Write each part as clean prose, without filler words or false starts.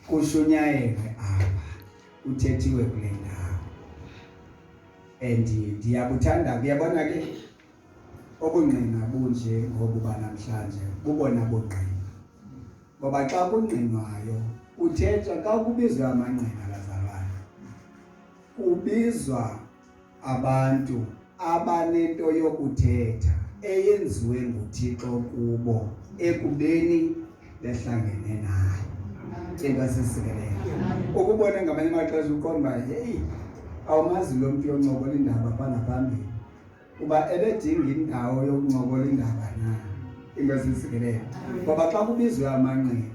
kushunyayelwe apha uthethiwe kule ndawo. And ndiyakuthanda kuyabona ke obungqina bunje ngokuba namhlanje bubona bungqina. Ngoba xa kungqinwayo uthetha xa kubizwa amangqina bazalwane, kubizwa abantu abanento yokuthetha eyenziwe nguThixo kubo ekubeni behlangene naye. Into sisikelele ukubona ngamanye amaxesha uqonda hey awumazi lo muntu yoncokola indaba phangaphambili kuba ebedinga indawo yokuncokola indaba na. Into sisikelele ngoba xa kubizwe amangqina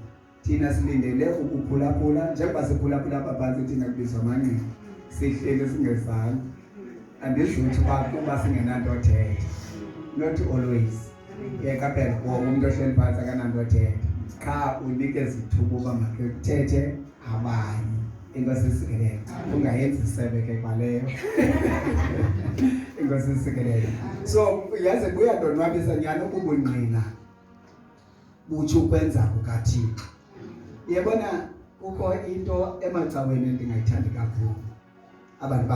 thina silindele ukuphulaphula njengoba siphulaphula apha phantsi thina kubizwa amangqina sihleli singezani. Andidluthi kuba singenanto thetha, not always. Yekaphela wonke umuntu ohleli phantsi akananto thetha qha unikeza ithuba uba makuthethe abanye. Into sisikelele ungayenzi isebe ke kwaleyo. Into sisikelele so yaze kuyadonwabisa nyani ukubungqina butsho ukwenza kukaThixo. Yabona kukho into emacaweni endingayithandi kakhulu. Abantu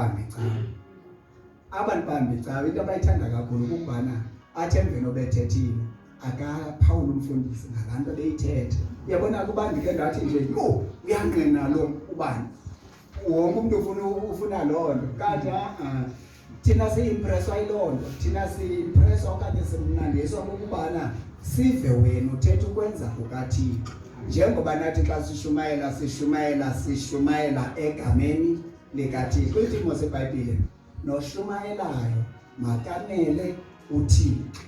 bami cawe into abayithanda kakhulu ukubana athi emveni obethethile akaphawula umfundisi ngalaa nto beyithethe. Uyabona kuba ndike ndathi nje yho uyangqina lo ubani, wonke umuntu ufuna loo nto. Kanti thina si-impresswa yiloo nto, thina si-impresswa okanye simnandiswa ukubana sive wena uthetha ukwenza kukaThixo. Njengoba nathi xa sishumayela egameni likaThixo. Kwithimo seBhayibhile noshumayelayo makamele uThixo,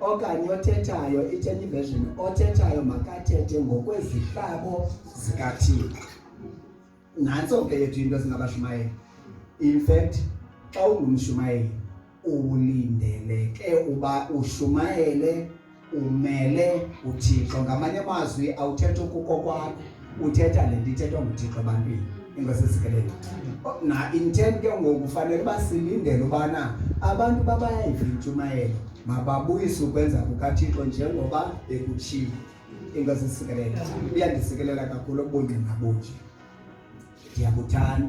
okanye othethayo i-10 version othethayo makathethe ngokwezihlabo zikaThixo. Nantso ke yethu into singabashumayeli. In fact xa ungumshumayeli ulindeleke uba ushumayele umele uThixo. Ngamanye amazwi awuthetha kuko kwakho, uthetha le nto ithethwa nguThixo ebantwini. Ingosisikelele na intent ke ngoku kufanele basilindele ubana abantu babayayiva intshumayelo mababuyise ukwenza kukaThixo njengoba bekutshiwo. Ingosisikelele iyandisikelela kakhulu ubungqina bunje. Ndiyakuthanda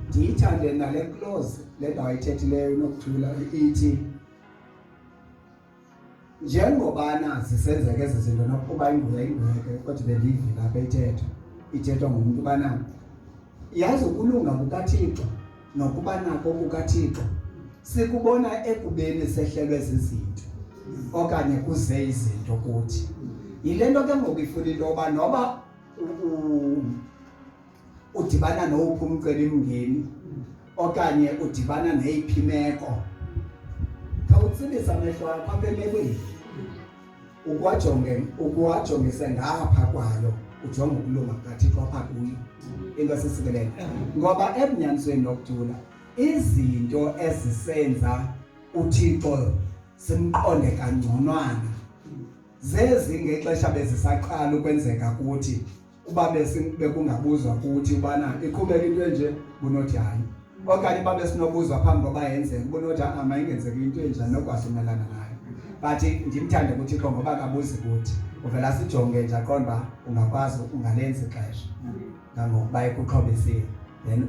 ndiyithande nale clause le ndawo ayithethileyo nokuthula ithi njengobana zisenzeka ezi zinto nokuba inguyeke kodwa bendiyivile apha ithethwa ngumuntu ubana yazi ukulunga kukaThixo nokuba nako kukaThixo sikubona ekubeni sehlelwe zizinto okanye kuze izinto kuthi. Yile nto ke ngoku ifuna into yoba noba udibana nowuphi umcelimngeni okanye udibana neyiphi imeko, khawutsibise amehlo akho apha emekweni ukuwajongise ngapha kwayo ujonge ukulunga kukaThixo apha kuyo. Into sisikelele ngoba ebunyanisweni nokuthula izinto ezisenza uThixo simqonde kangconwana zezi ngexesha bezisaqala ukwenzeka kuthi uba bekungabuzwa kuthi ubana iqhubeka into enje bunothi hayi, okanye babe sinobuzwa phambi koba yenzeke bunothi mayingenzeki into enjani nokwasumelana nayo. But ndimthande kuThixo ngoba kabuzi kuthi uvela sijonge nje aqonda ungakwazi ungalenza ixesha ngokuba ekuqhobisile then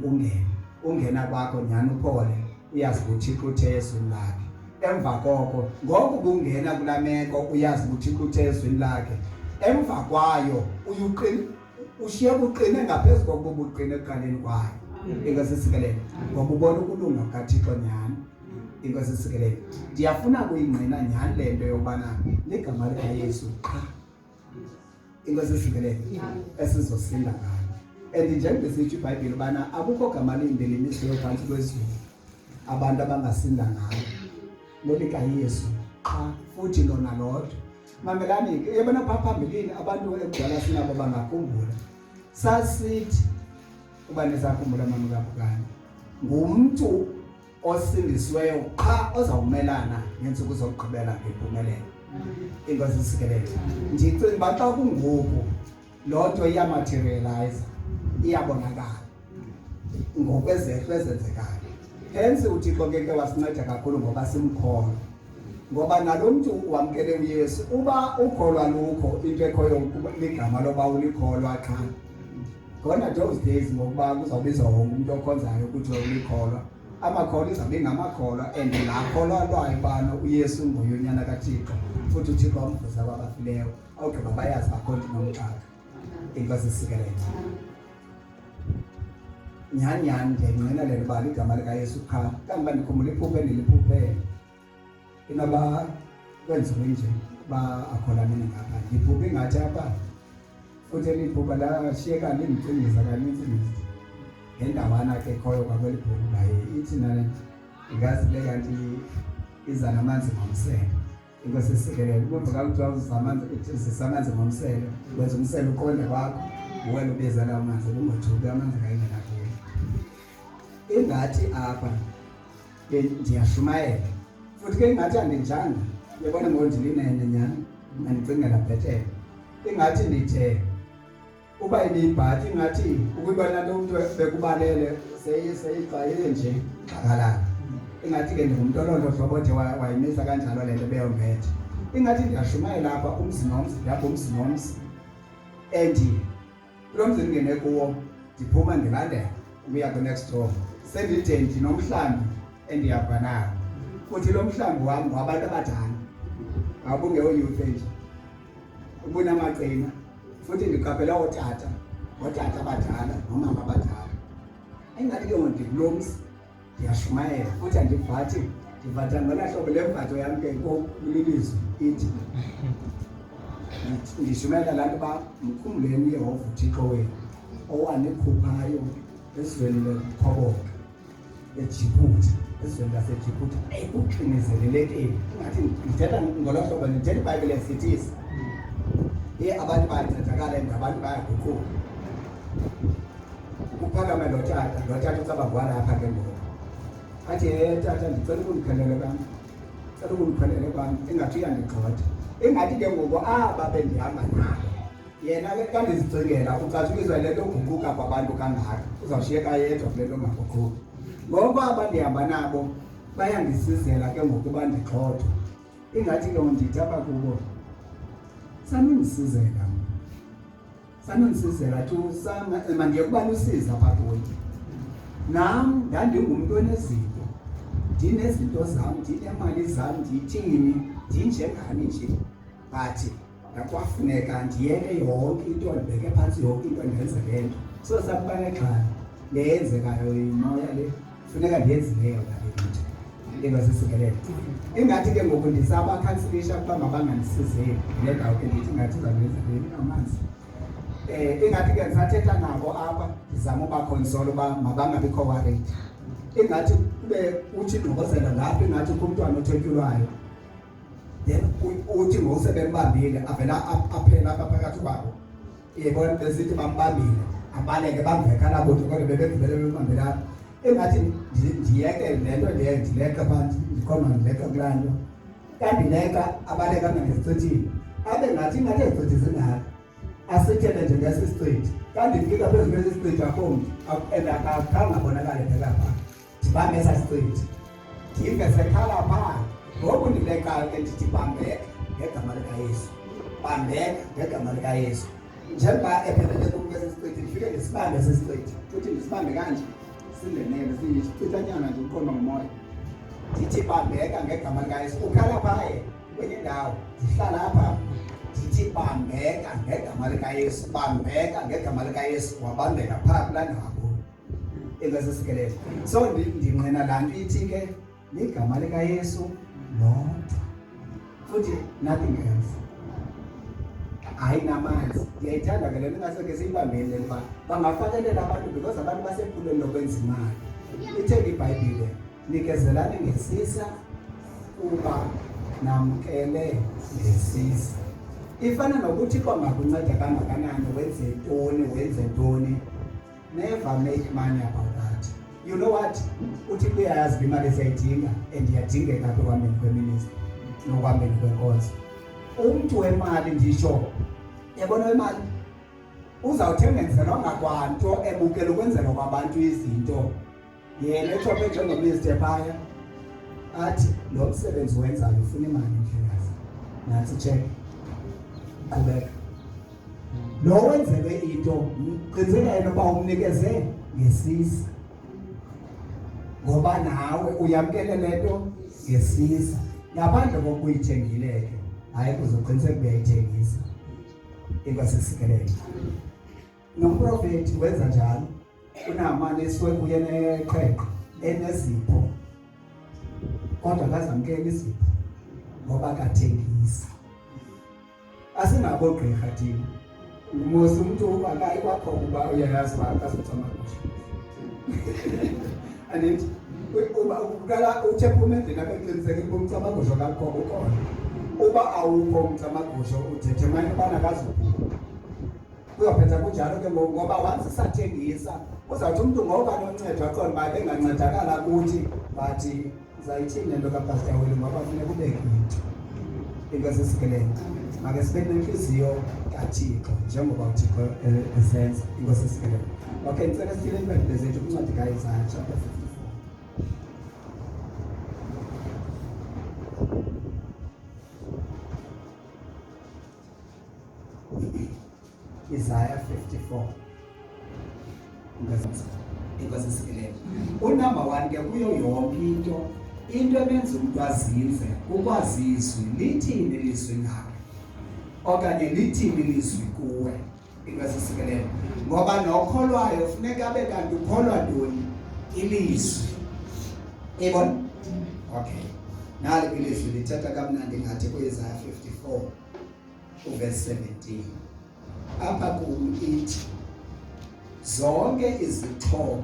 ungena kwakho nyani uphole uyazi uThixo uthe ezwini lakhe. Emva koko ngoku ubungena kula meko uyazi uThixo uthe ezwini lakhe. Emva kwayo ushiye uqine ngaphezulu kokuba ubuqine ekuqaleni kwayo. Ingosisikelele ngoba ubona ukulunga kukaThixo nyani. Ingosisikelele ndiyafuna kuyingqina nyani le nto yobana ligama likaYesu qha ingosisikelele esizosinda ngayo. And njengoba sithi iBhayibhile ubana akukho gama limbi limisiweyo phantsi kwezulu abantu abangasinda ngalo lelikaYesu qha, futhi lona lodwa. Mamelani ke yabona phaa phambilini abantu ekudala sinabo bangakhumbula sasithi uba nisakhumbula mamukabukani ngumntu osindisiweyo qha ozawumelana neentsuku zokugqibela ngempumelelo. Ingosisikelele ndicinga uba xa kungoku loo nto iyamaterialize, iyabonakala ngokwezehlo ezenzekayo. Hence uThixo ke wasinceda kakhulu ngoba simkholwa, ngoba nalo mntu wamkele uYesu uba ukholwa lukho into ekhoyo ligama loba ulikholwa qha khona those days ngokuba kuzawubizwa wonke umuntu okhonzayo ukuthi ulikholwa amakholwa izabe ngamakholwa and lakholwa lwayo bana uYesu ngoyonyana kaThixo futhi uThixo wamvusa kwabafileyo awugqiba bayazi bakhonti nomxaka inkosi sikelele nyanyani ngenqina lelo bali igama lika Yesu qha kanti bandikhumbula iphupho neliphuphe inaba kwenziwe nje ba akhola mina ngapha iphupho ingathi apha futhi liphupho la shiyeka lingicingisa kaninzi ngendawana ke khoyo kwakweli phupho baye ithi nale ingazi le kanti iza namanzi ngomsele inkosi sikelele kuvuka kuthiwa uzamanzi uzisamanzi ngomsele wenza umsele uqonde kwakho wena ubeza lawo manzi ungathuki amanzi kayingena kuyo ingathi apha ndiyashumayela futhi ke ingathi andinjanga yabona ngondilinene nyani andicingela bhetele ingathi ndithe uba ibibhathi ingathi ukubona lo muntu bekubalele seyixayile nje xakalala ingathi ke ndingumuntu olonto hlobo othe wayimisa kanjalo lento beyombethe ingathi ndiyashumayela lapha umzi nomzi lapho umzi nomzi kulo mzi ndingene kuwo ndiphuma ndilandela ukuya ku-next door sendide ndinomhlambi endihamba nawo futhi lo mhlambi wami wabantu abadala awubungeyo-youth nje ubunamaqina futhi ndiqaphela otata abadala nomama abadala engathi ke ndikulomzi ndiyashumayela futhi andivathi ndivatha ngela hlobo lemvatho yami ke kulilizwi ithi ndishumayela laa nto uba mkhumbuleni uYehova uThixo wenu owanikhuphayo ezweni lekhoboka eJibhuti ezweni laseJibhuti ekuxinezelelekeni ingathi ndithetha ngolo hlobo ndithetha iBhayibhile esithisi abantu bayancedakala and abantu bayaguquka ukuphakama lo tata ucabangwala apha ke ngoku athi tata ndicela ukundikhwelele kwami ingathi uyandixhotha ingathi ke ngoku aba bendihamba nabo yena ke kandizicingela ucatshukiswa le nto uguquka kwabantu kangaka uzawushiyeka yedwa kule nto ngaguquki ngoku aba ndihamba nabo bayandisizela ke ngoku bandixhothwa ingathi ke ndithi apha kubo sanondisizela tu mandiye kuba lusiza apha kuyo nam ndandingumuntu onezinto ndinezinto zam ndinemali zam ndithini ndinjengani nje but nakwafuneka ndiyeke yonke into ndibeke phantsi yonke into ndenze le nto so sakuba nexhala leyenzekayo imoya le funeka ndiyenzileyo ngale nto ingazisikelele ingathi ke ngoku ndisabakhansilisha ukuba mabangandisizeli le ndawo ke ndithi ingathi izawuyenzeleni amanzi ingathi ke ndisathetha nabo apha ndizama ubakhonsole uba mabangabikho worried ingathi kube uthi ngqokozela lapho ingathi kumntwana othentyulwayo then uthi ngosebembambile avela aphela apha phakathi kwabo yebona besithi bambambile abaleke bamveka labo kodwa bebevele bembambela engathi ndiyeke le nto ndileka phansi ndikhona ndileka kulaa nto kandileka abaleka ngesicethini abe ngathi ingathi ezicethi zingaka asithele nje ngesistraight kandifika phezu kwesistraight akhombi and akakhange abonakale phekapha ndibambe esa straight ndive sekhala phaa ngoku ndilekayo ke ndithi bambeka ngegama likaYesu bambeka ngegama likaYesu njengoba ephelele kum kwesistraight ndifike ndisibambe esistraight futhi ndisibambe kanje singenele siyisicithanyana nje uqonda ngomoya ndithi bambeka ngegama likaYesu ukhala phaye kwenye indawo ndihlala apha ndithi bambeka ngegama likaYesu bambeka ngegama likaYesu wabambeka phaa kulaa ndawo engazisikelele so ndinqena laa nto ithi ke ligama likaYesu lodwa futhi nothing else hayi namanzi ndiyayithanda ke le nto ingaseke siyibambele uba bangafakelela abantu because abantu basephulweni lokwenza imali itheni iBhayibhile nikezelani ngesisa kuba namkele ngesisa ifana nokuthi kwangakunceda kangakanani wenze ntoni never make money about that you know what uthi kuyayazi imali esiyayidinga and iyadingeka apha ekuhambeni kweministry nokuhambeni kwenkonzo umntu wemali ndisho yabona wemali uzawuthengiselwa ngakwanto ebukela ukwenzela kwabantu izinto yena ethophe njengominister phaya athi lo msebenzi wenzayo ufuna imali ndlekazi nathi check qhubeka lo wenzelwe into qiniseka yena uba umnikeze ngesisa ngoba nawe uyamkele lento ngesisa ngaphandle kokuyithengile ke hayi kuzoqiniseka ukuyithengisa ingasisekelele nomprofeti wenza njalo uNamani eswe kuye neqheqhe enezipho kodwa akazamkela izipho ngoba kathengisa asingabo gqirha thina umusi umuntu ubakayi kwakho kuba uyayazi akasitsama kusho anithi uba ukala uthephumente nabeqiniseke kumcama kusho kakho ukona uba awukho umcama kusho uthethe manje bana kazuphuma uyaphetha kunjalo ke ngoba once sathengisa uzathi umuntu ngoba noncedo aqonda ba engancedakala kuthi bathi uzayithini lento kaPastor wenu ngoba kufanele kubeke into engasisekelele make sibe nenhliziyo kaThixo njengoba uThixo esenza ingasisekelele okay ngicela sithile impela zethu kuncwadi kaIsaiah chapter 54 Isaiah 54 ingasisekelele unumber 1 ke kuyo yonke into ebenza umuntu azinze ukwazizwe lithini ilizwi ngakho okanye lithini ilizwi kuwe ingasisekelele ngoba nokholwayo kufuneka abe kanti ukholwa ntoni ilizwi ebona okay nalo ilizwi lithetha kamnandi ngathi kuIsaiah 54 uverse 17 apha kuithi zonke izixhobo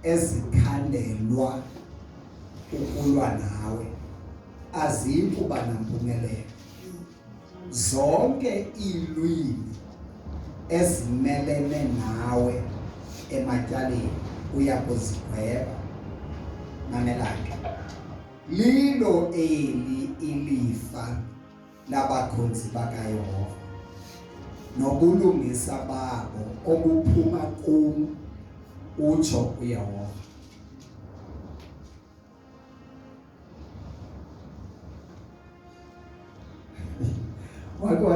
ezikhandelwa ukulwa nawe azikuba nampumelelo zonke iilwimi ezimelene nawe ematyaleni uyakuzigweba mamelake lilo eli ilifa labakhonzi bakaYehova nobulungisa babo obuphuma kum utsho uYehova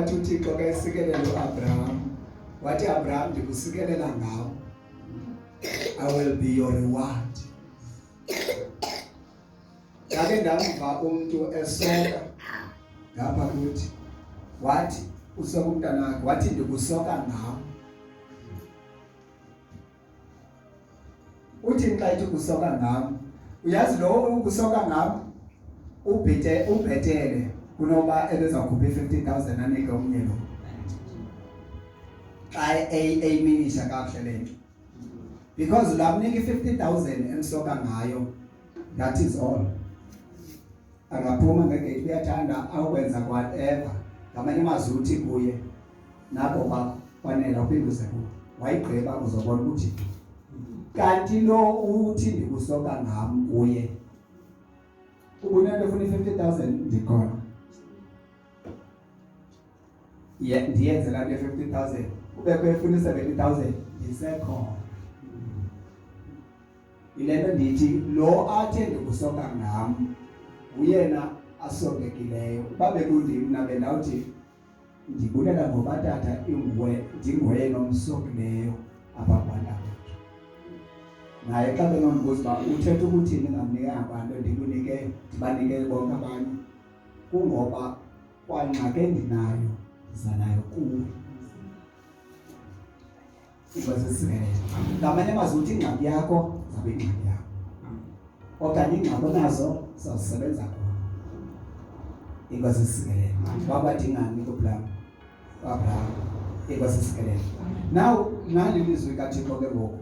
wathi uThixo ke sikelela uAbraham wathi Abraham ndikusikelela ngawo I will be your reward yake ndamva umuntu esoka ngapha kuthi wathi usoka umntana wakhe wathi ndikusoka ngawo uthi xa ethi kusoka ngawo uyazi lo ukusoka ngawo ubhetele kunoba ebezakhupha 50,000 anike omnye lo xa eyiminisha kakuhle lento because lamnika 50,000 emsoka ngayo that is all angaphuma ngeke uyathanda awukwenza whatever ngamanye amazwi uthi kuye nabo bakwanela uphinduze kuwe wayigqiba uzobona ukuthi kanti lo uthi ndikusoka ngam kuye ubunento ufuna 50,000 ndikhona ndiyenze la 50,000 ubekho efuna 70,000 ndisekhona ilento ndithi lo athe ndikusoka ngam uyena asokekileyo babe kundim nabe ndawuthi ndibulela ngoba tata ingwe ndingoye nomsokileyo apha kwandaba naye xa benombuzo ba uthetha ukuthi ningamnika abantu ndikunike ndibanike bonke abanye kungoba kwangxake ndinayo zanayo kuwe ibasisele ngamanye amazwi uthi ingxaki yakho zabe ingxaki yakho okanye ingxaki nazo zasebenza khona ibasisele babadingani kuplan Abraham ibasisele now nalilizwi kaThixo ke ngoku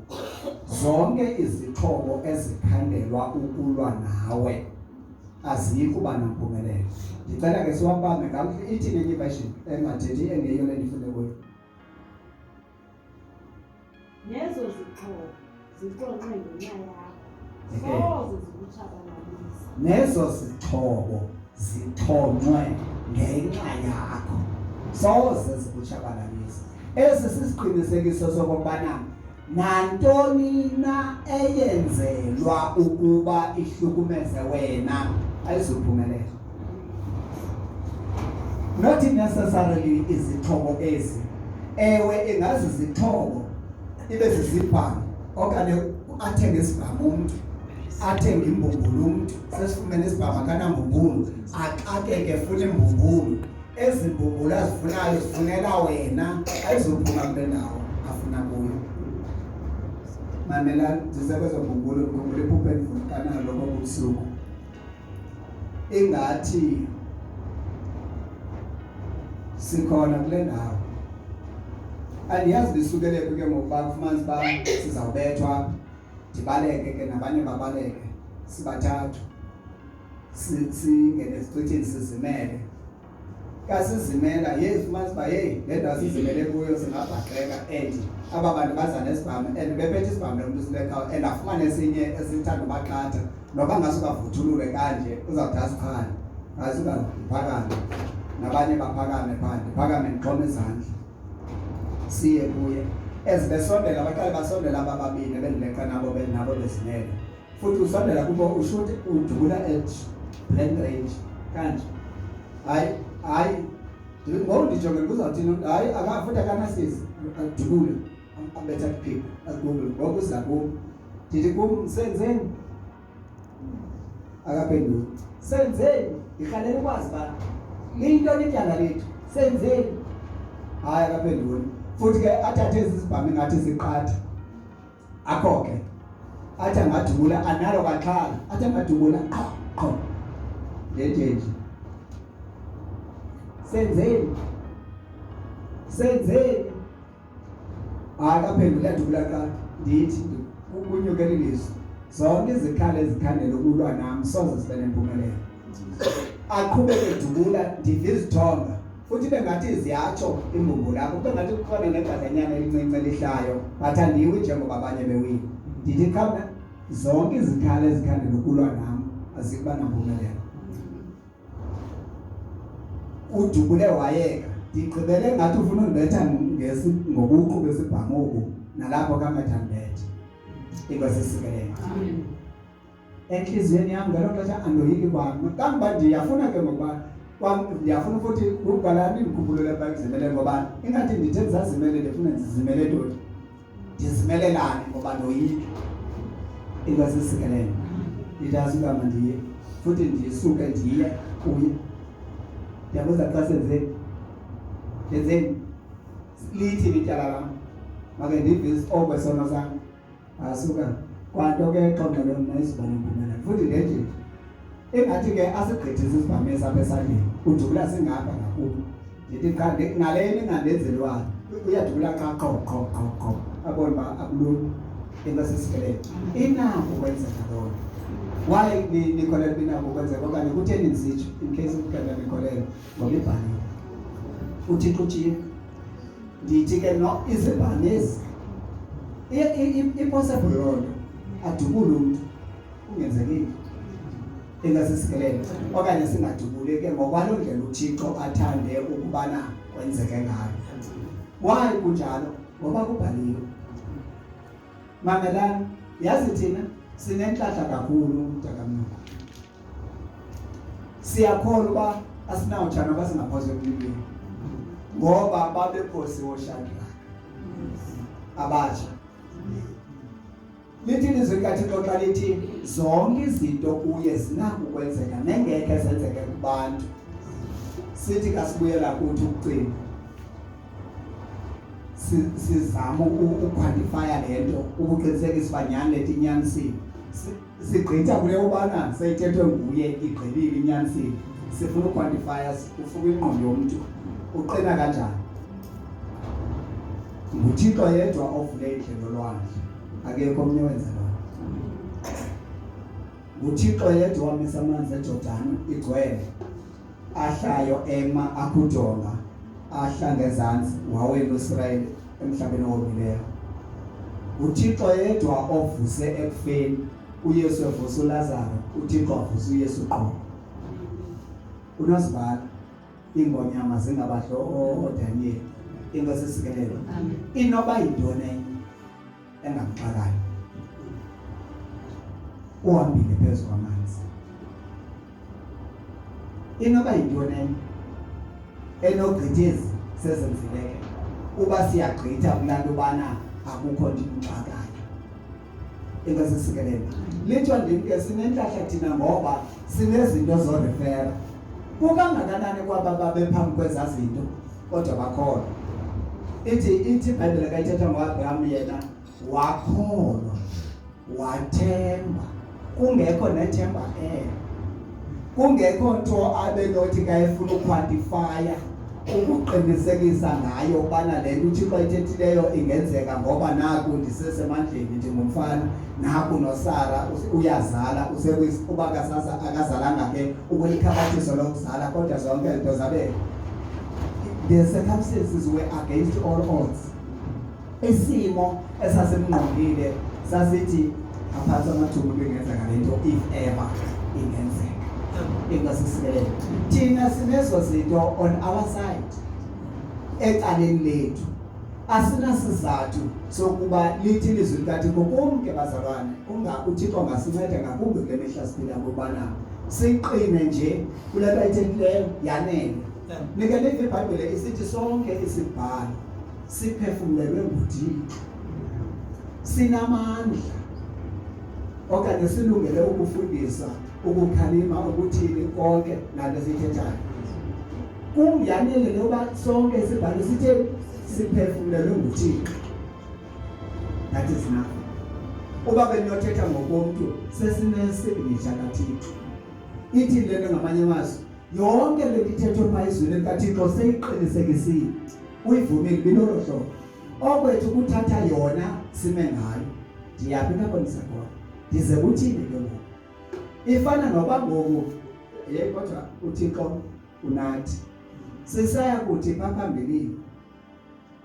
zonke izixhobo ezikhandelwa ukulwa nawe azikuba nampumelelo ndicela ke siwapame kakuhle ithi nenye version engathethi engeyo le ndifune kuyo nezo zixhobo zixoxe ngenxa yakho soze zikutshabalalisa nezo zixhobo zixonxwe ngenxa yakho soze zikutshabalalisa esi sisiqinisekiso sokubana nantoni na eyenzelwa ukuba ihlukumeze wena ayizuphumelela not necessarily izixhobo ezi ewe engazi izixhobo ibe zizibhamu okanye athenge isibhamu umuntu athenge imbumbulu umuntu sesifumene isibhamu akanambumbulu aqakeke funa imbumbulu ezimbumbulu azifunayo zifunela wena ayizophuma kule ndawo afuna kuyo. Mamela zisebenza mbumbulu iphuphe endivukana lokho kubusuku ingathi sikhona kule ndawo andiyazi lisukele ke ngokuba kufumanise uba sizawubethwa ndibaleke ke nabanye babaleke sibathathu singene esicithini sizimele kasizimela yeyi fumanise uba yeyi le ndawo sizimele kuyo singabhaqeka and aba bantu baza nesibhamu and bephethe isibhamu lomntu silekayo and afumane esinye esithanda ubaxhatha noba ngasukavuthulule kanje uzawuthi asiphane asuka ndiphakame nabanye baphakame phandle ndiphakame ndixhome izandla siye kuye ezibesondela baqale basondela abababini bendileqa nabo bezimele futhi usondela kubo ushuthi udubula edge blank range kanje hayi ngokundijongela kuzawuthini hayi futhi akanasizi adubule abetha kuphika agubule ngokuza kum ndithi kum senzeni akaphenduli senzeni ndikhalela ukwazi uba liyintoni ityala lethu senzeni hayi akaphenduli futhi ke athathe ezi zibhamu ingathi ziqatha akho ke athi angadubula analo kaxhala athi angadubula qho njenje senzeni hayi akaphenduli adubula qha ndithi ukunyukela ilizwi zonke izikhali ezikhandela ukulwa nami soze zibe nempumelelo aqhubeke edubula ndive izithonga futhi bengathi ziyatsho imbumbulu lakho bengathi kukhona negazanyana elincinci elihlayo but andiwi njengoba abanye bewile ndithi khona zonke izikhali ezikhandela ukulwa nami azikuba nampumelelo udubule wayeka ndigqibele ngathi ufuna undibetha ngobuqu besibhamuku nalapho kamethandibethe inkwesisikelelo enhliziyweni yami ngalo xesha andoyiki kwami kangoba ndiyafuna ke ngokuba ndiyafuna futhi ukugalani ndikhumbulele pha kuzimele ngoba ingathi ndithe ndizazimele ndifuna ndizimele ntoni ndizimelelane ngoba ndoyiki inkwesisikelelo ndidazi ukama ndiye futhi ndisuke ndiye kuye ndiyabuza xa senzeni lithi ityala lam make ndive okwesono sam asuka kwanto ke xonxelo mna izibane impumelelo futhi ndenje engathi ke asigqithisa isibhamu esapha esandleni udubula singapha ngakubo ndithi qha naleni engandenzelwayo uyadubula xa qho abone uba akulungi into sesikelele inako ukwenzeka loo why nikholelwa inako ukwenzeka okanye kutheni ndisitsho in case ukukanda nikholelwa ngoba ibhaliwe uthixo utshilo ndithi ke no izibhamu ezi impossible yonto adubule umntu ungenzekile engasisikelele okanye singadubule ke ngokwalo ndlela uthixo athande ukubana kwenzeke ngayo why kunjalo ngoba kubhaliwe mamelani yazi thina sinenhlahla kakhulu mntakamnuku siyakholwa uba asinawutshana basingaphose emlilweni ngoba babephosiwe oShadraka abatsha lithi ilizwi likaThixo xa lithi zonke izinto kuye zinako ukwenzeka nengekho ezenzeke kubantu sithi kasibuyela kuthi ukucinga sizama uquantifya lento ukuqinisekisa uba nyani lethi inyanisile sigqitha kule ubana seyithethwe nguye igqibile inyanisile sifuna uquantifya ufuka ingqondo yomntu uqina kanjani nguThixo yedwa ovule indlela olwandle akekho omnye wenza lona nguThixo yedwa wamisa amanzi eJordani igcwele ahlayo ema akujonga ahla ngezantsi wawela uIsrayeli emhlabeni owomileyo nguThixo yedwa ovuse ekufeni uYesu evusa uLazaro uThixo wavusa uYesu qho unozibala ingonyama zingabadlo oDaniel into sesikelelo inoba yintoni engamxakayo uhambile phezu kwamanzi inoba yintoni enogqithezi sezenzileke uba siyagqitha kulanto bana akukho nto ingxakayo. Inkosi sisikelele. Litho ndimke sinenhlahla thina ngoba sinezinto zorefera. Kukangakanani kwaba babe phambi kwezazinto kodwa bakhona. Ithi iBhayibheli kayithetha ngoAbraham yena wakholwa wathemba kungekho nethemba kungekho nto abenothi kayefuna ukwantifya ukuqinisekisa ngayo bana le nto uThixo ayithethileyo ingenzeka ngoba naku ndisesemandleni ndingumfana naku noSara uyazala uba akazalanga ke ukulikhabathiso lokuzala kodwa zonke izinto zabe the circumstances were against all odds. Isimo esasemngqongile sasithi aphatha amathuba bengenzeka lento if ever ingenzeka. Ingasikelele. Thina sinezo zinto on our side. Ecaleni lethu. Asinasizathu sokuba lithi ilizwi likaThixo konke bazalwane uThixo ngasinceda ngakumbi kule mihla siphila ngobana siqine nje kulento ayithethileyo yanele. Nika live iBhayibheli isithi sonke isibhalo siphefumulelwe nguThixo. Sinamandla okanye silungele ukufundisa ukukhalima ukuthini konke nalo sithethayo. Kungiyanele loba sonke isibhalo sithe siphefumulelwe nguThixo. That is enough. Uba beniyothetha ngokomuntu sesinesignature kaThixo. Ithi lento ngamanye amazwi yonke le mithetho phezulu kaThixo seyiqinisekisile. Uyivumile bilolo hlobo. Okwethu ukuthatha yona sime ngayo. Ndiyaphi kabonisa khona. Ndize kuthini ke ngoku? Ifana noba ngoku kodwa uThixo unathi. Sisaya kuthi phambili.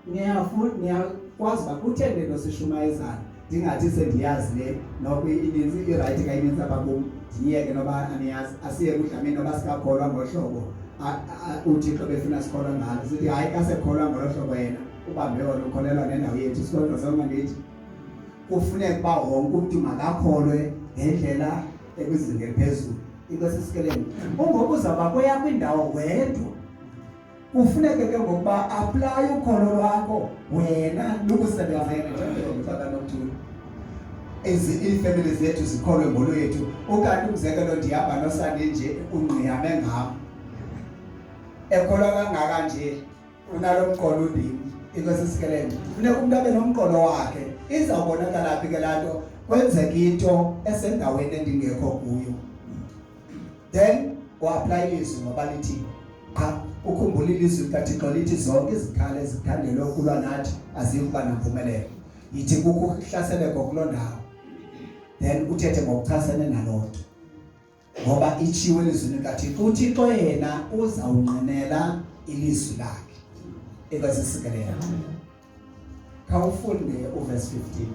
Niyakwazi uba kutheni lento sishumayezayo. Ndingathi sendiyazi le noba ininzi iright kayininzi apha kum. Ndiyeke noba aniyazi asiye kudlamini noba sikakholwa ngohlobo uThixo befuna sikholwa ngalo. Sithi hayi kasekholwa ngolo hlobo yena ubambe wona ukholelwa nendawo yethu sikodwa sonke ngithi kufuneka uba wonke umuntu makakholwe ngendlela ekwizinga eliphezulu. Inkosi sisikelele. Ungoku uzawuba kweyakho indawo wedwa. Kufuneke ke ngokuba apply ukholo lwakho wena lukusebenzela njengomntana nokuthula. Iifamily zethu zikholwe ngolwethu okanye umzekelo ndihamba nosandi nje ungqiyame ngam. Ekholwa kangaka nje unalo mqolo udini. Inkosi sisikelele. Funeka umuntu abe nomqolo wakhe. Izawubonakala phi ke lanto kwenzeka into esendaweni endingekho kuyo. Then uapply izwi ngoba lithi ukhumbula ilizwi likaThixo lithi zonke izikhali ezikhandelwe ukulwa nathi azikuba nampumelelo. Yithi kukho ukuhlaseleko kuloo ndawo. Then uthethe ngokuchasene nalonto. Ngoba itshiwo elizwini likaThixo uThixo yena uzawunqinela ilizwi lakhe. Inkosi sisikelele. Khawufunde uverse 15.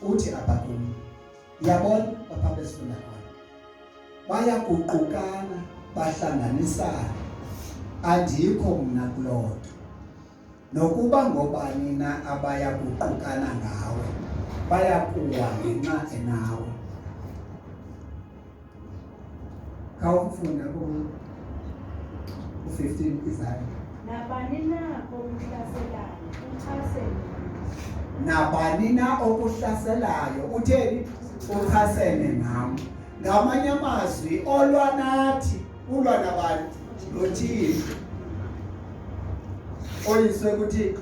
Uthi apha kum. Yabona apha besifunda khona. Bayaguqukana bahlanganisana. Andikho mna kuloo nto. Nokuba ngobani na abayaguqukana ngawe. Bayakuwa ngenxa enawe. Khawufunde u-15 Isaya. Nabani na okuhlaselayo uchasene. Nabani na okuhlaselayo utheni uchasene nami. Ngamanye amazwi olwa nathi ulwa nabantu loThixo. Oyiswe kuThixo.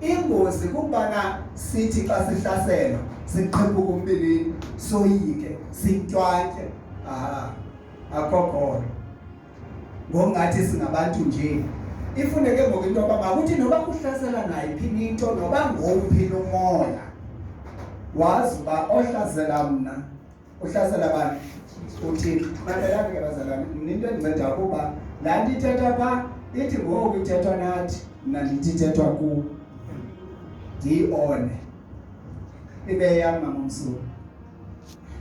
Ingozi kubana sithi xa sihlaselwa siqhembuka umbilini soyike sintwanke akho khona. Ngokungathi singabantu nje. Ifuneke ngoku into yoba makuthi noba kuhlasela nayiphi into noba ngowuphi umoya. Wazi uba ohlasela mna uhlasela abantu uThixo. Madelani ke bazalwane into endinceda ukuba laa nto ithetha phaa ithi ngoku ithethwa nathi mna ndithi ithethwa kuwo. Ndiyione ibe yam mamomsuku.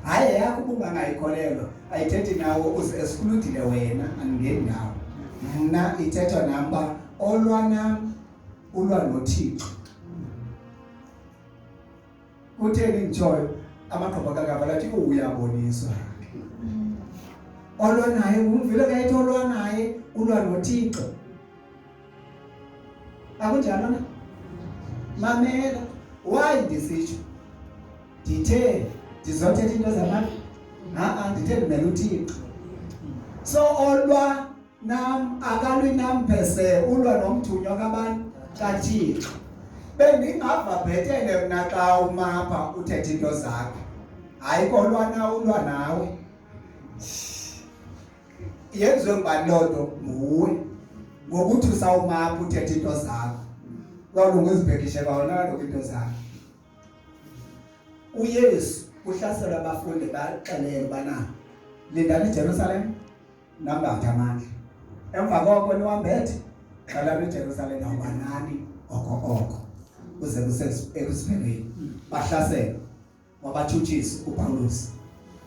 Hayi yakho ubungangayikholelwa ayithethi nawe uze excludile wena andingeni nawe. Mna ithetha namba olwa nam ulwa noThixo. Kutheni ngitshoyo amaqhoba kakabalathi uyaboniswa. Olwa naye umvile kayithi olwa naye ulwa noThixo. akunjalo na mamela why ndisitsho ndithe ndizothetha into zamandla ndithe ndimele uThixo so olwa nam akalwi nam phese ulwa nomthunywa kabantu kaThixo bendingava bhetele mna xa umapha uthetha into zakhe hayi kolwa na ulwa nawe yenziwe ngubani loo nto nguwe ngokuthi usawumapha uthetha into zakho kawulunga uzibhekishe kwawona kaloku into zakho uYesu uhlasela abafundi baxelela ubana lindani eJerusalem nambatha amandla emva koko niwambethe qalani eJerusalem awubanani oko kuze ekusipheleni bahlasela wabathutshisa uPawulos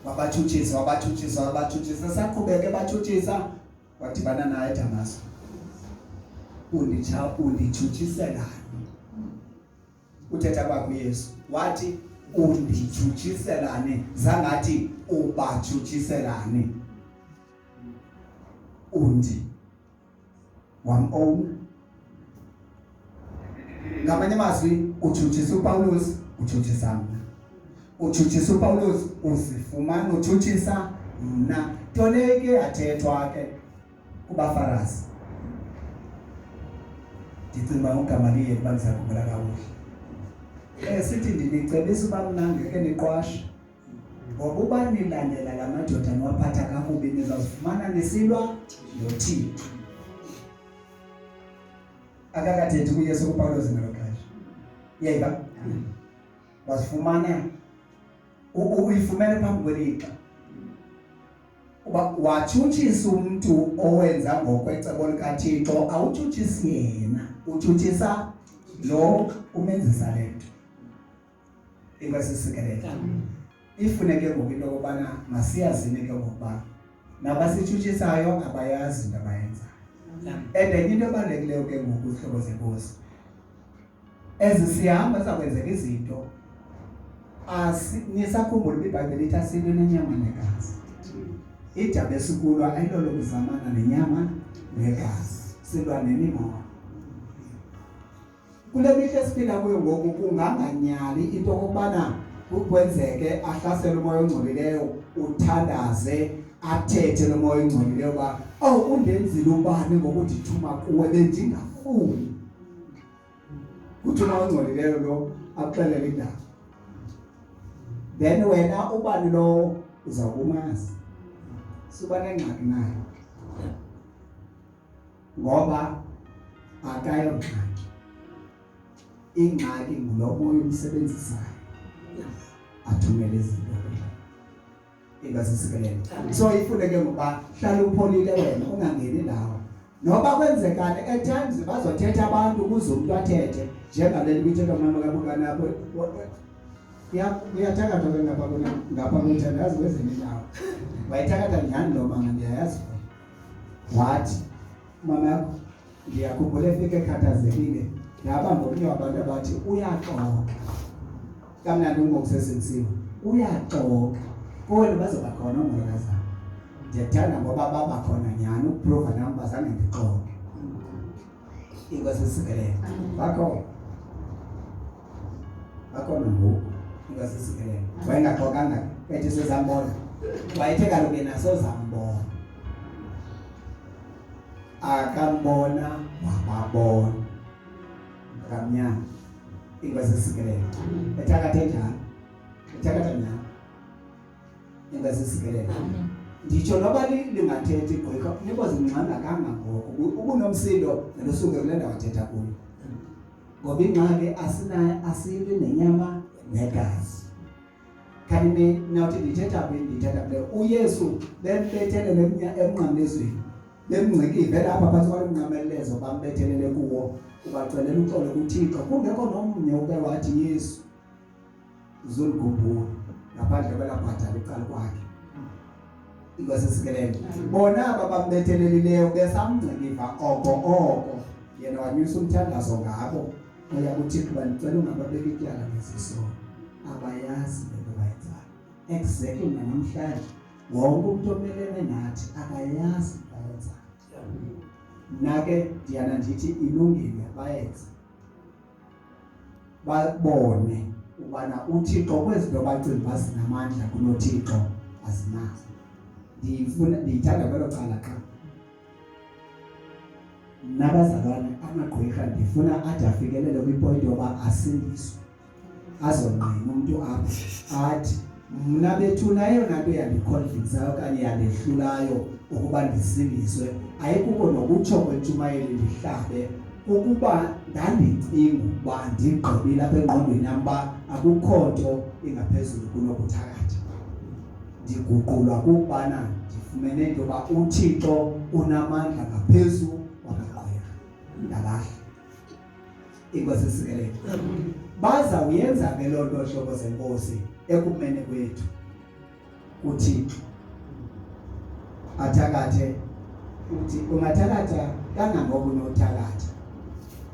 wabathutshisa saqhubeka ebathutshisa wadibana naye eDamasko undithutshiselani uthetha kwakho uYesu wathi undithutshiselani zangathi ubathutshiselani wam-own ngamanye amazwi uthutshisa uPawulos uthutshisa mna uthutshisa uPawulos uzifumana uthutshisa mna nto leyo ke yathethwa ke kubaFarisi ndicinga uba uGamaliyeli uba ndizakhumbula kakuhle sithi ndinicebisa uba mna ngeke niqwashe ngoba uba nilandela la madoda niwaphatha kakubi nizawuzifumana nisilwa noThixo akakathethi kuYesu kuPawulos ngelo xesha yeka wazifumana uyifumene phambi kwelixa uba wathutshisa umntu owenza ngokwecebo likaThixo awuthutshisi yena uthutshisa lo umenzisa le nto inkwesisikelelo ifuneke ngoku into yokubana masiyazini ke ngokuba nabasitshutshisayo abayazi into abayenzayo and enye into ebalulekileyo ke ngoku izihlobo zenkosi ezi sihamba zakwenzeka izinto nisakhumbula uba iBhayibhile ithi asilwe nenyama negazi idabe esikulwa ayilolokuzamana nenyama negazi silwa nemimoya kule mihla esiphila kuyo ngoku kunganganyali into okubana kwenzeke ahlasele umoya ongcolileyo uthandaze athethe nomoya ongcolileyo uba undenzile ubani ngokundithuma kuwe bendingafuni kuthi umoya ongcolileyo lo akuxelele indaba then wena ubani lo uzawukumazi suba nengxaki naye ngoba akayongxaki ingxaki ngulo moya umsebenzisayo athumele izinto ingasisikelele so ifuneke ngoba hlala upholile wena ungangeni ndawo noba kwenzekane at times bazothetha abantu kuze umuntu athethe njengaleli kwithetha mama kabukana apho uyathakatha ke ngapha kuthandazi kwezinye indawo wayithakatha njani lo mama ndiyayazi wathi mama yakho ndiyakhumbula efike ekhathazekile yaba ngomnye wabantu abathi uyaxoka kamnandi ungokusesenziwe uyaxoka kowena bazoba khona omolokazana ndiyathanda ngoba baba khona nyani ukuprova nam bazange ndixoke inkwesisikelele bakhona ngoku inkwesisikelele wayengaxokanga ethi sezambona wayethe kaloku yena sozambona akambona wababona kamnyama inkwesisikelele ethakathe njalo ethakatha njalo inkwesisikelele nditsho noba lingathethi igqwetha nibo zimnqanda kangangoko ubunomsindo nelusuke kule ndawo athetha kuyo ngoba ingxaki asilwi nenyama negazi kanti nawuthi ndithetha kule uYesu bembethelele emnqamlezweni bemngcikile apha phantsi kwalo mnqamelezo bambethelele kuwo ubacelela uxolo kuThixo kungekho nomnye ube wathi Yesu uzoligumbula ngaphandle kwelabhatala icala kwakhe inkwesisikelele bona aba bambethelelileyo besamngcikiva oko yena wanyusa umthandazo ngabo oya kuThixo bandicela ungababeki ityala ngezisono abayazi into abayenzayo exactly namhlanje wonke umuntu omelene nathi akayazi into ayenzayo Nake ndiyana ndithi ilungile bayenze. Babone ubana uThixo kwezinto bacinga bazinamandla kunoThixo azinazo. Ndiyithanda kwelo cala xa. Nabazalwane amagqwirha ndifuna ade afikelele kwipoint yoba asindiswe. Azonqina umuntu apha athi mna bethuna eyona nto yandiconvinsayo okanye yandehlulayo ukuba ndisindiswe ayikuko nokutsho kwentshumayelo ndihlabe ukuba ndandicinga ukuba ndigqibile apha engqondweni yam uba akukho nto ingaphezulu kunokuthakatha. Ndiguqulwa kukubana ndifumene into yoba uThixo unamandla ngaphezu kwamagqwirha. Ndalahla inkosi isikelele. Bazawuyenza ke loo nto hlobo zenkosi ekumene kwethu uThixo athakathe uthi ungathakatha kangangoko unothakatha.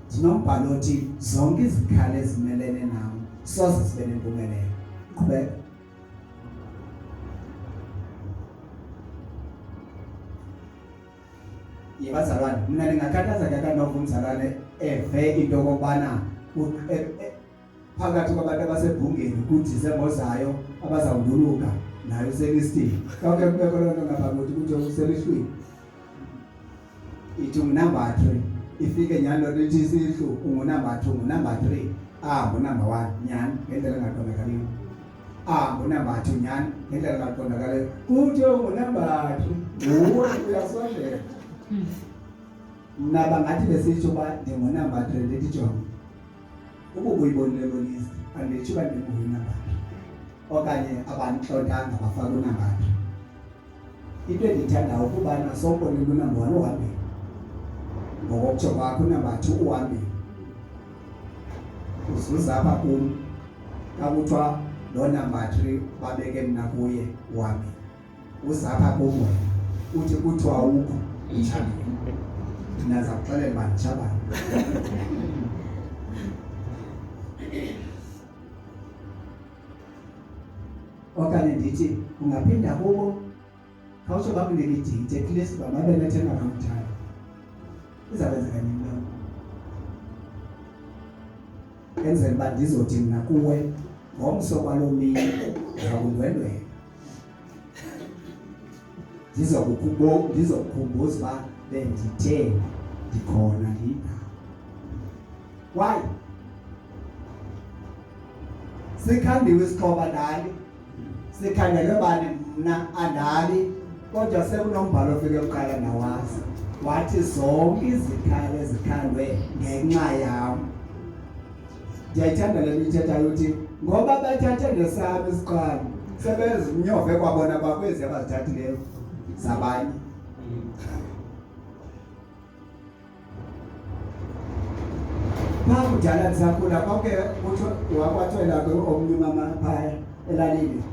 Ndinombhalo othi zonke izikhali ezimelene nawe soze zibe nempumelelo. Qhubeka. Yebazalwane mina ndingakhathaza ke kanova umzalwane eve into okokubana phakathi kwabantu abasebhungeni kuDisembozayo abazawunduluka nayo uselistini. Konke kubekho loo nto ngapha kuthi kuthiwe uselihlwini. Ithi ungunumber 3 ifike nyani loo nto ithi isihlu ungunumber 2 ungunumber 3 ngunumber 1 nyani ngendlela engaqondakaliyo. Ngunumber 2 nyani ngendlela engaqondakaliyo. Kuthiwe ungunumber 3 nguwe uyasondela. Mna bangathi besitsho uba ndingunumber 3 ndithi jonga ukubuyibonile loo list anditsho uba ndinguyinumber 3 okanye abantlotanga bafaka unumber 3. Into endiyithandayo ukubana sombonile unumber 1 uhambile ngokokutsho kwakho unumber 2 uhambile uzuza apha kum kakuthiwa loo number 3 babeke mna kuye uhambile uzapha kum uthi kuthiwa awukho utshabile. Naza kuxelela uba nditshabane. Okanye ndithi ungaphinda kubo khawutsho bakunike idate at least uba babe ne-turnaround time. Izawenzeka nini loo nto? Enzela uba ndizothi mna kuwe ngomso kwaloo mini ndizakundwendwela. Ndizokukhumbuza uba bendithe ndikhona ndiyindawo. Why? Sikhandiwe isixhoba ndali. Sikhangelwe bani mna andali. Kodwa sekunombhalo ofike uqala nawazi. Wathi zonke izikhali ezikhandwe ngenxa yam. Ndiyayithanda le nto ithethayo uthi ngoba bathathe ngesabo isiqalo sebezinyove kwabona bakwezi abazithathileyo zabanye. Kudala ndisakhula konke wakwathwela omnye umama phaya elalini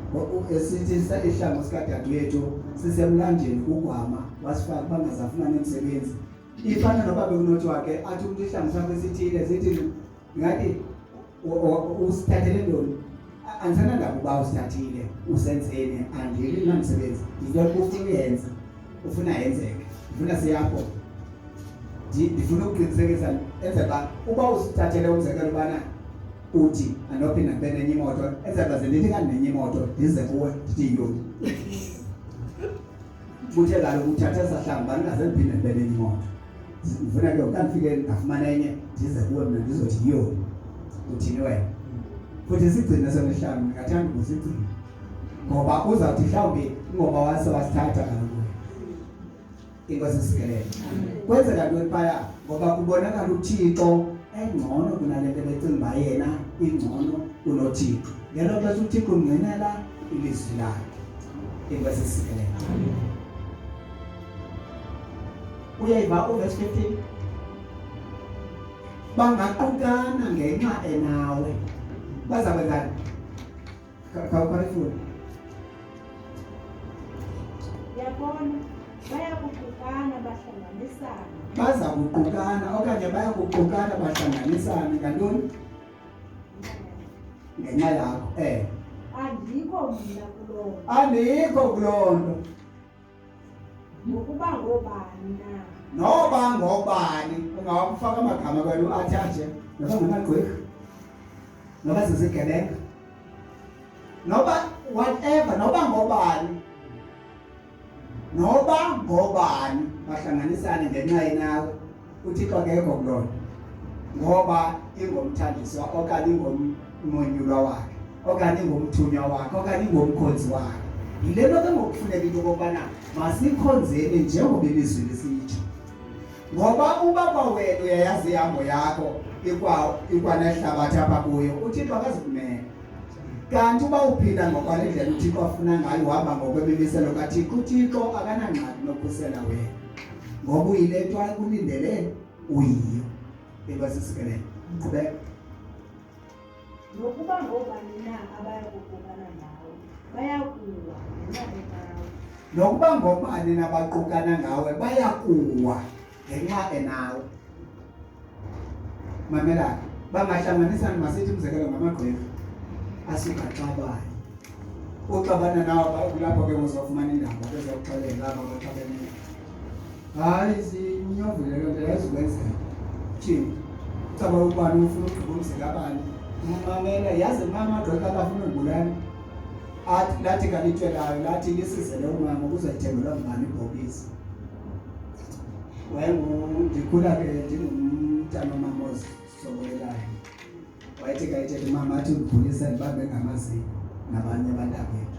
esithi ihlango sikadadewethu sisemlanjeni kugwama wasifaka bangazafumana imisebenzi. Ifana noba bekunothiwa ke athi umntu ihlango sakho esithile sithi ngathi usithathele ntoni andisanandaba uba usithathile usenzeni andili namsebenzi yinto ufuna uyenza ufuna yenzeke ndifuna siyapho. Ndifuna ukuqinisekisa enzela uba usithathele umzekelo ubana uthi anophinda ndibe nenye imoto enzela ze ndithi kanti nenye imoto ndize kuwe ndithi yintoni. Kuthe kaloku uthathe esahlangu bandingaze ndiphinde ndibe nenye imoto. Ndifuna ke xa ndifike ndafumana enye ndize kuwe mna ndizothi yiyoni uthini wena. Futhi sigcine sona ihlangu ndingathanda ukusigcina ngoba uzawuthi mhlawumbi ngoba wasithatha kaloku inkosi isikelele. Kwenzeka ntoni phaya ngoba kubonakala uThixo engcono kunale nto becinga uba yena ingcono kunoThixo. Ngelo xesha uThixo ungqinela ilizwi lakhe. Inkosi isikelele. Uyayiva uverse 15. Bangaqukana ngenxa enawe. Bazakwenzani? Khawukhawufuni. Yabona bayakuqukana bahlanganisana. Baza kuqukana okanye bayakuqukana bahlanganisane ngantoni? Ngenxa yakho. Andikho mna kuloo nto. Andikho kuloo nto. Ngokuba ngobani na? noba ngobani ungawafaka amagama kwenu athathe noba ngamagqwirha noba zizigebenga noba whatever noba ngobani bahlanganisane ngenxa yenawe uThixo akekho kulona ngoba ingomthandiswa okanye ingomonyulwa wakhe okanye ingomthunywa wakhe okanye ingomkhonzi wakhe. Yile nto ke ngokufuneka into okokubana masikhonzeni njengoba ilizwi lisitsho, ngoba uba kwawena uyayazi ihambo yakho ikwanehlabathi apha kuyo uThixo akazikumela. Kanti uba uphinda ngokwale ndlela uThixo afuna ngayo uhamba ngokwemimiselo kaThixo, uThixo akanangxaki nokhusela wena ngoba uyile nto akulindele uyiyo. Inkwasisikelele qhubeka. Nokuba ngobani na abaya kuqukana nawe bayakuwa ngenxa enawe. Nokuba ngobani nabaqukana ngawe bayakuwa ngenxa enawe. Mamela bangahlanganisana masithi umzekelo ngamagqwirha asuka xabana uxabana nawe kulapho ke uzofumana indaba bezokuxelela laba baxabeneyo. Hayi sinyovule loo nto yazikwenzela thini caba ubani ufuna ugqiba umzekabani mamela yazi amagqwirha akafuna ubulana athi lathi kalitshelayo lathi lisizele umama kuzayithengelwa ngubani ibhokisi. Ndikhula ke ndingumntana omamozi sobolelayo wayethi kayithetha umama athi undibulisa ndibambe ngamazinyo nabanye abantakwethu.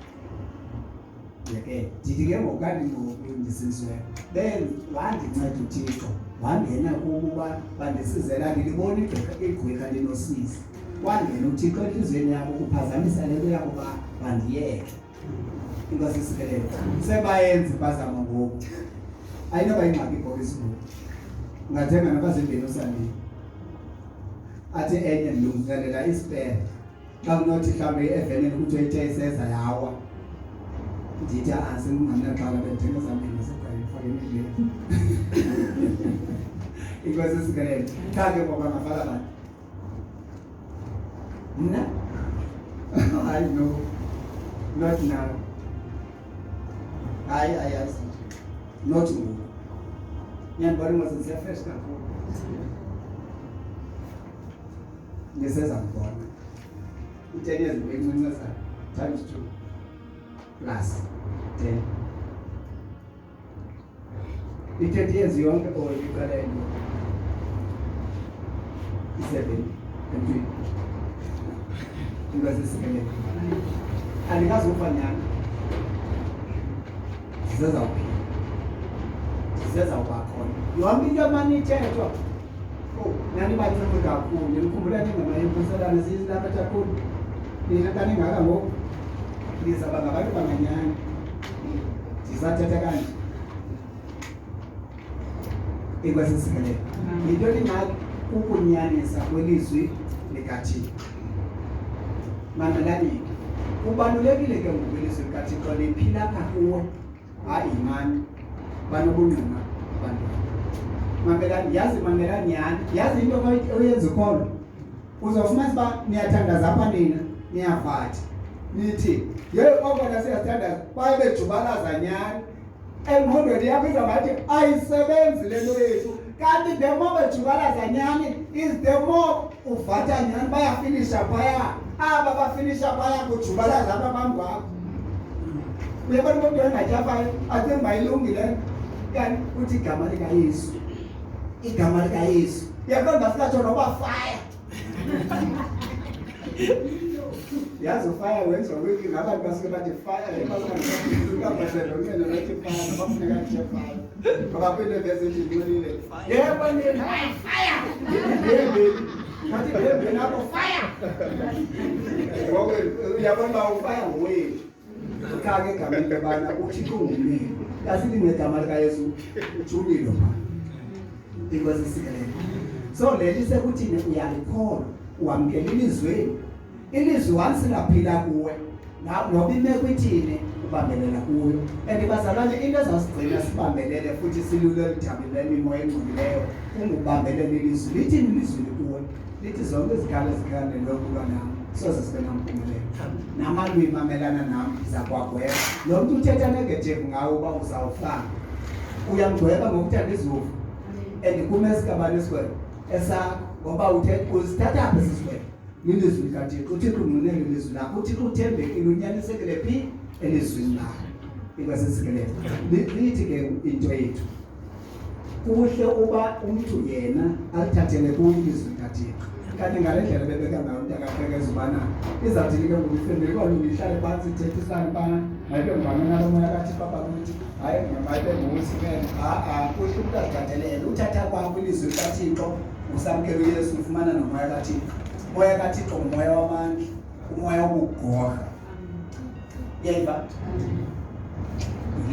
Yeke ndithi ke ngokani ndisizwe then wandinceda uThixo wangena kukuba bandisizela ndilibona igqwirha linosizi. Wangena uThixo enhliziyweni yabo kuphazamisa le nto yabo bandiyeke. Inkwasisikelele sebayenza impazamo ngoku ayinoba ingxaki ibhokisi ngoku ungathenga nabazimbini usandile athi enye ndilungiselela ispare xa kunothi mhlawumbe eveneni ukuthi ithe iseza yawa ndithi asingamnaxala bendithenga zambini naseqaleni fake emidleni. Inkwasisikelele khange ngoba ngafaka bantu mna hayi no not now hayi ayazi not ngoku ngiyabona ngosisiya fresh kakhulu ngiseza mbona u10 years bekuncinca times 2 plus 10 i-30 years yonke or iqaleni i7 and 2 ingazisikelele andikazi ufanyana zizawuba khona yonke into emane ithethwa nani bathembe kakhulu. Ndikhumbula ningamayimpuselane zizilapha kakhulu nina kaningaka ngoku ndizaba ngabantu banganyani ndizathetha kanje. Inkwasisikelele yinto lingaki kukunyanisa kwelizwi likaThixo. Mamelani kubalulekile ke ngokwelizwi likaThixo liphila apha kuwe hayi imani banobungqina abantu. Mamelani yazi into oyenza ukholo uzofumana uba niyathandaza apha nina niyavathi nithi yeyi okona siyathandaza kwaye bejubalaza nyani engqondweni yakho izawubathi ayisebenzi le nto yethu. Kanti the more bejubalaza nyani is the more uvatha nyani bayafinisha phaya. Aba bafinisha phaya kujubalaza aba bantu bakho. Uyabona umuntu engatyaphayo athi bayilungile kanti uthi igama likaYesu uyabona bafikatsho noba fire yazi ufire wenziwa wiki ngabantu basuke bathi fire basukabhaselonelo nathi fire nabafuneka nje fire ngoba kwiyunivesithi ndibonile yebo nini fire ngathi bembe nabo fire ngoku uyabona uba ufire ngowethu ukhake egameni lebana uThixo ungumlilo kasilinge igama likaYesu ujulilo ma. Inkwasisikelele so leli sekuthini uyalikholwa uwamkela ilizwi once laphila kuwe noba imeko ithini ubambelela kuyo. And bazalwane into ezasigcina sibambelele futhi silule lithabilele imoya engcolileyo ungubambelela ilizwi lithini ilizwi likuwe lithi zonke izikhala ezikhanelwe ukuba nam soze sibe nampumelelo namalwimi amelana nam zakwagweba. Lo muntu uthetha negative ngawo uba uzawufanga uyamgweba ngokuthanda izulu and kume esigabeni esikwele esakho ngoba uzithatha apha esisikwele ilizwi likaThixo. uThixo unqinele ilizwi lakho, uThixo uthembekile unyanisekile phi elizwini lakho. Ingasesikele lithi ke into yethu kuhle uba umuntu yena alithathele kuyo ilizwi likaThixo. Kanti ngale ndlela bebeka ngayo umuntu akaphekeza ubana izawuthi ke ngokufundela kwalunga ihlale phansi ithethisane phana mayibe ngibana nalo moya kaThixo apha kuthi hayi mayibe ngowesikele. Kuhle umuntu azithathelele uthatha kwakho ilizwi likaThixo usamkele uYesu ufumana nomoya kaThixo. Umoya kaThixo umoya wamandla, umoya wokugorha. Yeva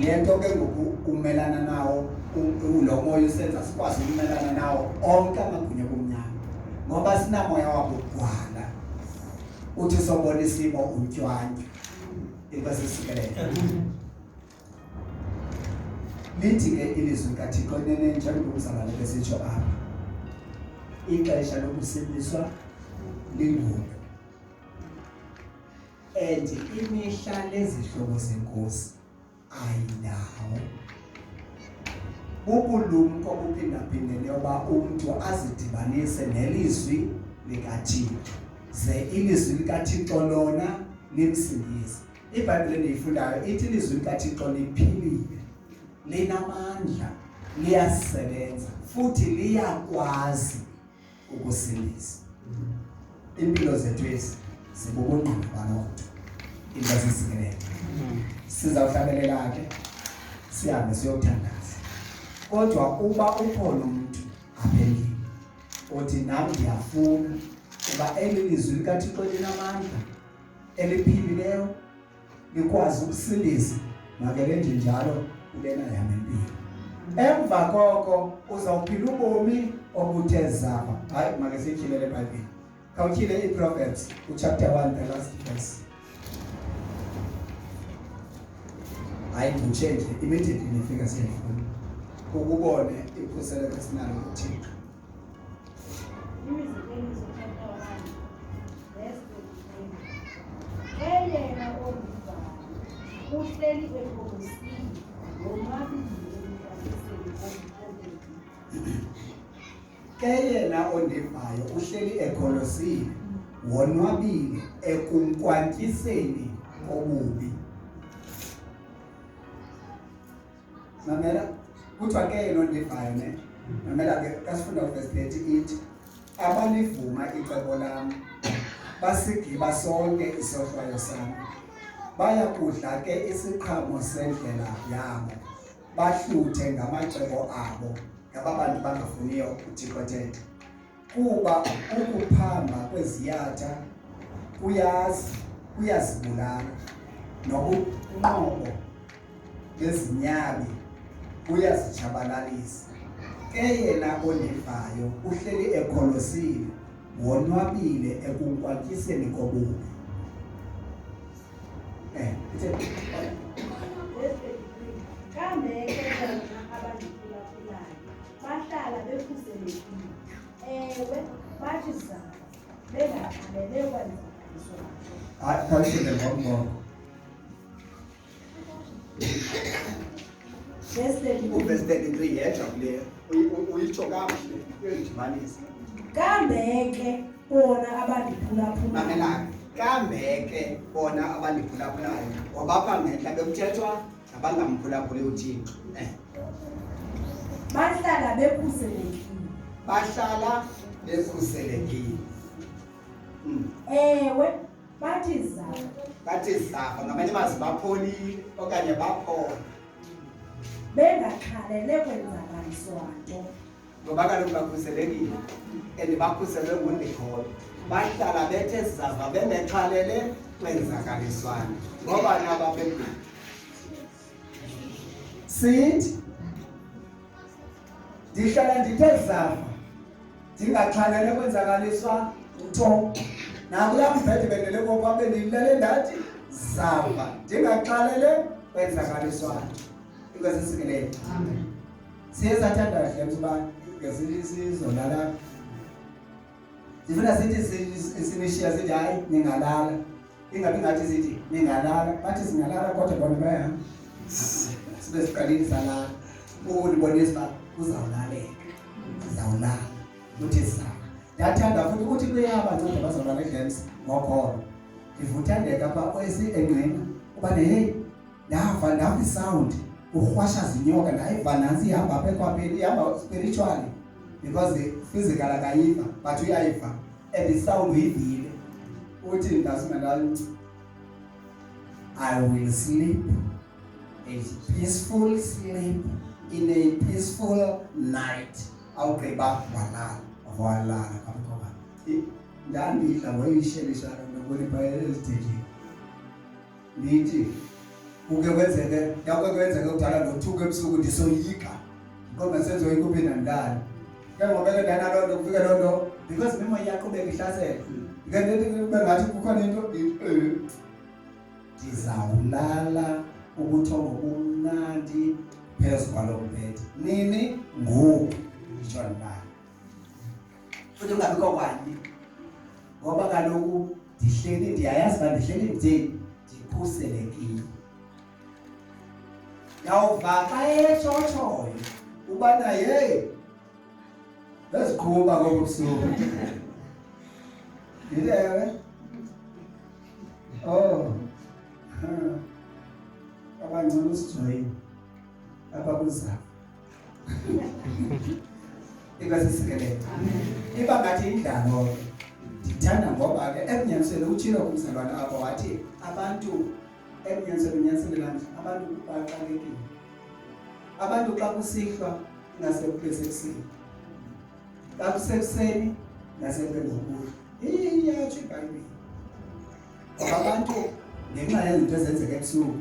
lento ke ngoku umelana nawo lo moya usenza sikwazi ukumelana nawo onke amagunya bomnyama ngoba sinamoya wabugwala. Uthi sobona isimo utywantyo ingasisikelele. Lithi ke ilizwi likaThixo nene njengoba uzalwane besitsho apha ixesha lokusindiswa lingulo and imihla lezihlobo zenkosi ayinawo. Ubulumko buphindaphindeneyo yoba umuntu azidibanise nelizwi likaThixo ze ilizwi likaThixo lona limsindise. iBhayibhile endiyifundayo ithi ilizwi likaThixo liphilile, linamandla, liyasebenza futhi liyakwazi ukusindisa. Impilo zethu ezi zibubungqina balonto ingazisikelele. Sizawuhlabelela ke sihambe siyothandaza. Kodwa uba ukhona umuntu aphendile uthi nami ndiyafuna uba eli lizwi likaThixo linamandla, eliphilileyo, likwazi ukusindisa, makelenje njalo kulena yami impilo. Emva koko uzawuphila ubomi obuthe zaba. Hayi make sityhilele eBhayibhile. Khawutyhile iProverbs chapter 1 the last verse. Hayi nguchange immediately nifika siyafuna ukubone ikhuseleko esinalo kuThixo. Eyena olivayo uhleli ekhosini wonwabile Eyena ondivayo uhleli ekholosini wonwabile ekunkwantyseni kobubi. Mamela kuthiwa ke yena ondivayo ne mamela ke kasifunda verse 30 ithi abanivuma icebo lam basigiba sonke isohlwayo sami, bayakudla ke isiqhamo sendlela yabo, bahluthe ngamacebo abo ngaba bantu bangafuniyo uThixo thetha. Kuba ukuphamba kweziyatha kuyazibulala, nobuqobo bezinyabi kuyazitshabalalisa. Ke yena ondivayo uhleli ekholosini wonwabile ekunkwantyseni kobubi. Kambe ke bona abandiphulaphulayo bahlala bekhuselekile. Ewe bathi zaba bengaxhalele kwenzakaliswa. Hayi khawuhlele ngomboko. Verse 33 yedwa kuleyo uyitsho kakuhle uyoyidibanisa. Kambe ke bona abandiphulaphulayo. Mamela kambe ke bona abandiphulaphulayo wabapha ngentla bekuthethwa nabangamphulaphuli uThixo. Bahlala bekhuselekile. Bahlala bekhuselekile. Ewe bathi zaba ngamanye amazwi bapholile okanye baphola bengaxhalele kwenzakaliswa nto. ngoba kaloku bakhuselekile and bakhuselwe nguNdikhoyo. Bahlala bethe zava bengexhalele kwenzakaliswana. Ngoba naba bembi sithi ndihlala ndithe zava ndingaxhalele kwenzakaliswa nto. Nakuya mbhede bendele ngoba bendilele ndathi zava ndingaxhalele kwenzakaliswana. Ingasisikelele. Amen. Siyezathanda kahle msubani ngesizolala. Sifuna sithi sinishiya sithi hayi ningalala. Ingabi ngathi sithi ningalala. Bathi singalala kodwa bona bayahamba. Sibe siqalile salala. Ukubonisa uba uzawulaleka. sizawulala uthi sizaba. Ndathanda futhi ukuthi kuyaba nceda bazalwane eGems ngokholo. Ndivuthandeka apha enqena uba hey ndava isound urhwasha zinyoka ndayiva nansi ihamba apha ekwapeni ihamba spiritually because the physical akayiva but uyayiva and the sound uyivile uthi ndasimandani I will sleep a peaceful sleep in a peaceful night. Awugqiba walala kabukoba ndandidla ngoyishelisha nokubona phaya ezitejini ndithi kuke kwenzeke yakho kwenzeke ukudala nothuke ebusuku ndisoyika ngoba senzo ikuphinda ndlala ke ngoba ke ndana loo nto kufike loo nto because mimo yaqhubeka ihlasela ke ndithi kube ngathi kukhona into ndizawulala ubuthongo kumnandi phezu kwalo mbhede nini ngoku itsho ndibani futhi ungabikho kwani ngoba kaloku ndihleli ndiyayazi uba ndihleli nje ndikhuselekile. Yawuva xa etshotshoyo ubana hey beziqhuba ngobusuku ndilewe abancane usijoyini apha kuzapha ikasisikelele iba ngathi indlalo ndithanda ngoba ke ebunyanisweni utshilo kumzalwane apha wathi abantu ebunyanisweni abantu baqalekile abantu xa kusihlwa ngasekuseni xa kusekuseni ngasekwenzokudla iyatsho ibhayibhile abantu ngenxa yezinto ezenzeka ebusuku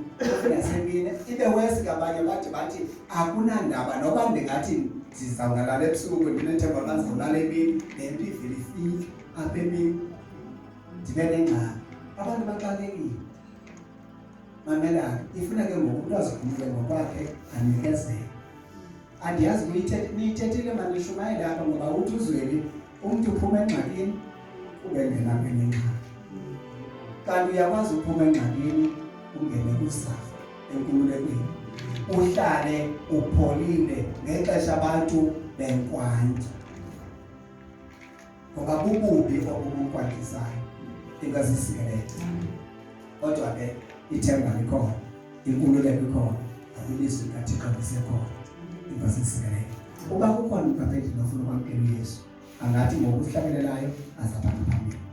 nasemini ibe wesi kabanye bathi akunandaba noba ndingathi ndizawulala ebusuku ndinethemba xa ndizawulala emini lento ivele ifike apha emini ndibe nengxaki. Abantu baxakekile mamelana ifuna ke ngoku umntu azikhulule ngokwakhe anikezele. Andiyazi niyithethile manishumayele apha ngoba uthi uzweli umntu uphuma engxakini ungengena kwenye ingxaki kanti uyakwazi uphuma engxakini ungene kusafa enkululekweni uhlale upholile ngexesha abantu benkwanto ngoba bububi obubukwantisayo ingazisikelele kodwa ke ithemba likhona inkululeko ikhona ilizwi likaThixo lisekhona ingazisikelele. Uba kukhona umphakathi nofuna ukwamkela uYesu angathi ngokuhlabelelayo azabana phambili.